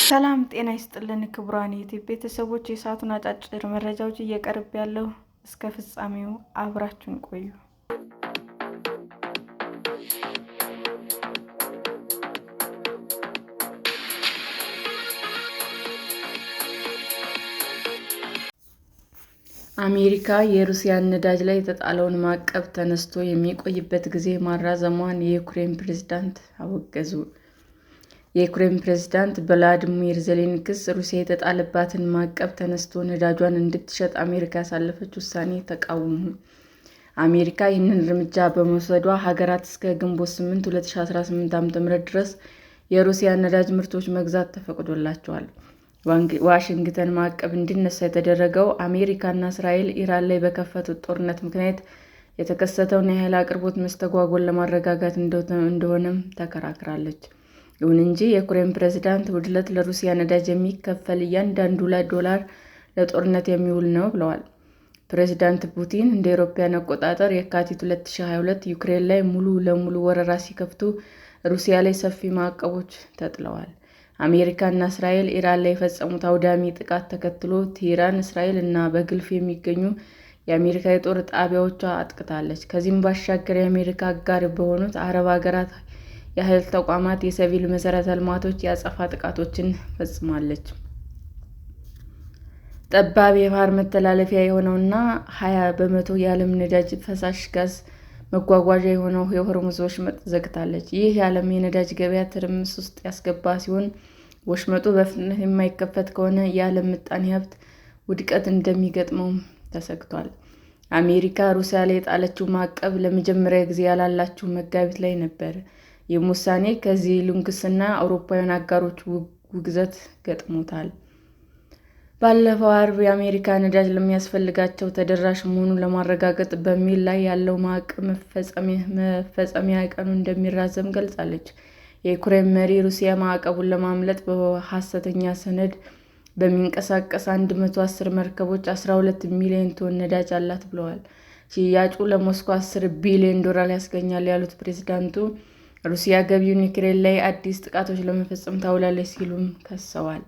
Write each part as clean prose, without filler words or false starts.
ሰላም ጤና ይስጥልን ክቡራን የዩቲዩብ ቤተሰቦች፣ የሰዓቱን አጫጭር መረጃዎች እየቀርብ ያለው እስከ ፍጻሜው አብራችሁን ቆዩ። አሜሪካ የሩሲያን ነዳጅ ላይ የተጣለውን ማዕቀብ ተነስቶ የሚቆይበት ጊዜ ማራዘሟን የዩክሬን ፕሬዝዳንት አወገዙ። የዩክሬን ፕሬዝዳንት ቮሎዲሚር ዜሌንስኪ ሩሲያ የተጣለባትን ማዕቀብ ተነስቶ ነዳጇን እንድትሸጥ አሜሪካ ያሳለፈችውን ውሳኔ ተቃወሙ። አሜሪካ ይህንን እርምጃ በመውሰዷ ሀገራት እስከ ግንቦት 8 2018 ዓ.ም ድረስ የሩሲያን ነዳጅ ምርቶች መግዛት ተፈቅዶላቸዋል። ዋሽንግተን ማዕቀብ እንዲነሳ የተደረገው አሜሪካና እስራኤል ኢራን ላይ በከፈቱት ጦርነት ምክንያት የተከሰተውን የኃይል አቅርቦት መስተጓጎል ለማረጋጋት እንደሆነም ተከራክራለች። ይሁን እንጂ የዩክሬን ፕሬዝዳንት እሁድ ዕለት ለሩሲያ ነዳጅ የሚከፈል እያንዳንዱ ዶላር ለጦርነት የሚውል ነው ብለዋል። ፕሬዝዳንት ፑቲን እንደ አውሮፓውያን አቆጣጠር የካቲት 2022 ዩክሬን ላይ ሙሉ ለሙሉ ወረራ ሲከፍቱ ሩሲያ ላይ ሰፊ ማዕቀቦች ተጥለዋል። አሜሪካ እና እስራኤል ኢራን ላይ የፈጸሙት አውዳሚ ጥቃት ተከትሎ ቴህራን እስራኤል እና በገልፍ የሚገኙ የአሜሪካ የጦር ጣቢያዎችን አጥቅታለች። ከዚህም ባሻገር የአሜሪካ አጋር በሆኑት አረብ ሀገራት የኃይል ተቋማት፣ የሲቪል መሠረተ ልማቶች የአጸፋ ጥቃቶችን ፈጽማለች። ጠባብ የባህር መተላለፊያ የሆነውና 20% የዓለም ነዳጅ ፈሳሽ ጋዝ መጓጓዣ የሆነው የሆርሙዝ ወሽመጥ ዘግታለች። ይህ የዓለም የነዳጅ ገበያ ትርምስ ውስጥ ያስገባ ሲሆን ወሽመጡ በፍጥነት የማይከፈት ከሆነ የዓለም ምጣኔ ሀብት ውድቀት እንደሚገጥመውም ተሰግቷል። አሜሪካ ሩሲያ ላይ የጣለችው ማዕቀብ ለመጀመሪያ ጊዜ ያላላችው መጋቢት ላይ ነበር። ይህም ውሳኔ ከዜሌንስኪና አውሮፓውያን አጋሮች ውግዘት ገጥሞታል። ባለፈው አርብ የአሜሪካ ነዳጅ ለሚያስፈልጋቸው ተደራሽ መሆኑን ለማረጋገጥ በሚል ላይ ያለው ማዕቀብ መፈጸሚያ ቀኑ እንደሚራዘም ገልጻለች። የዩክሬን መሪ ሩሲያ ማዕቀቡን ለማምለጥ በሐሰተኛ ሰነድ በሚንቀሳቀስ 110 መርከቦች 12 ሚሊዮን ቶን ነዳጅ አላት ብለዋል። ሽያጩ ለሞስኮ $10 ቢሊዮን ያስገኛል ያሉት ፕሬዝዳንቱ ሩሲያ ገዢውን ዩክሬን ላይ አዲስ ጥቃቶች ለመፈጸም ታውላለች ሲሉም ከሰዋል።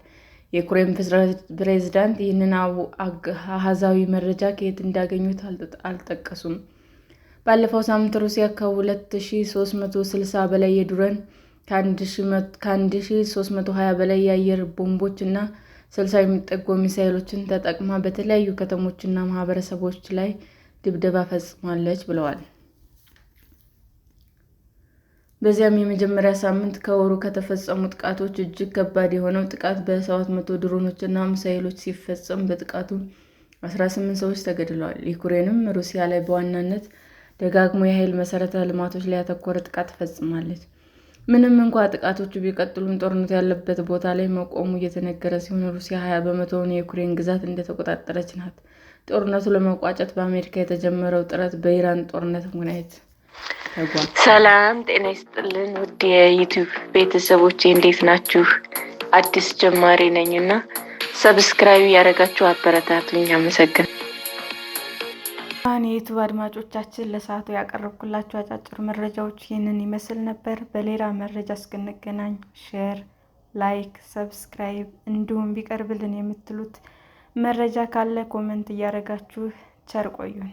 የዩክሬን ፕሬዝዳንት ይህንን አሃዛዊ መረጃ ከየት እንዳገኙት አልጠቀሱም። ባለፈው ሳምንት ሩሲያ ከ2360 በላይ የድሮን፣ ከ1320 በላይ የአየር ቦምቦች እና 60 የሚጠጉ ሚሳይሎችን ተጠቅማ በተለያዩ ከተሞችና ማህበረሰቦች ላይ ድብደባ ፈጽማለች ብለዋል። በዚያም የመጀመሪያ ሳምንት ከወሩ ከተፈጸሙ ጥቃቶች እጅግ ከባድ የሆነው ጥቃት በ700 ድሮኖችና ሚሳይሎች ሲፈጸም በጥቃቱ 18 ሰዎች ተገድለዋል። ዩክሬንም ሩሲያ ላይ በዋናነት ደጋግሞ የኃይል መሠረተ ልማቶች ላይ ያተኮረ ጥቃት ፈጽማለች። ምንም እንኳ ጥቃቶቹ ቢቀጥሉም ጦርነቱ ያለበት ቦታ ላይ መቆሙ እየተነገረ ሲሆን ሩሲያ 20% የዩክሬን ግዛት እንደተቆጣጠረች ናት። ጦርነቱ ለመቋጨት በአሜሪካ የተጀመረው ጥረት በኢራን ጦርነት ምክንያት ተጓቷል። ሰላም ጤና ይስጥልን ውድ የዩቲዩብ ቤተሰቦቼ እንዴት ናችሁ? አዲስ ጀማሪ ነኝና ሰብስክራይብ ያደረጋችሁ አበረታቱኝ። አመሰግናለሁ። የዩቲዩብ አድማጮቻችን ለሰዓቱ ያቀረብኩላችሁ አጫጭር መረጃዎች ይህንን ይመስል ነበር። በሌላ መረጃ እስክንገናኝ ሼር፣ ላይክ፣ ሰብስክራይብ እንዲሁም ቢቀርብልን የምትሉት መረጃ ካለ ኮሜንት እያደረጋችሁ ቸር ቆዩን።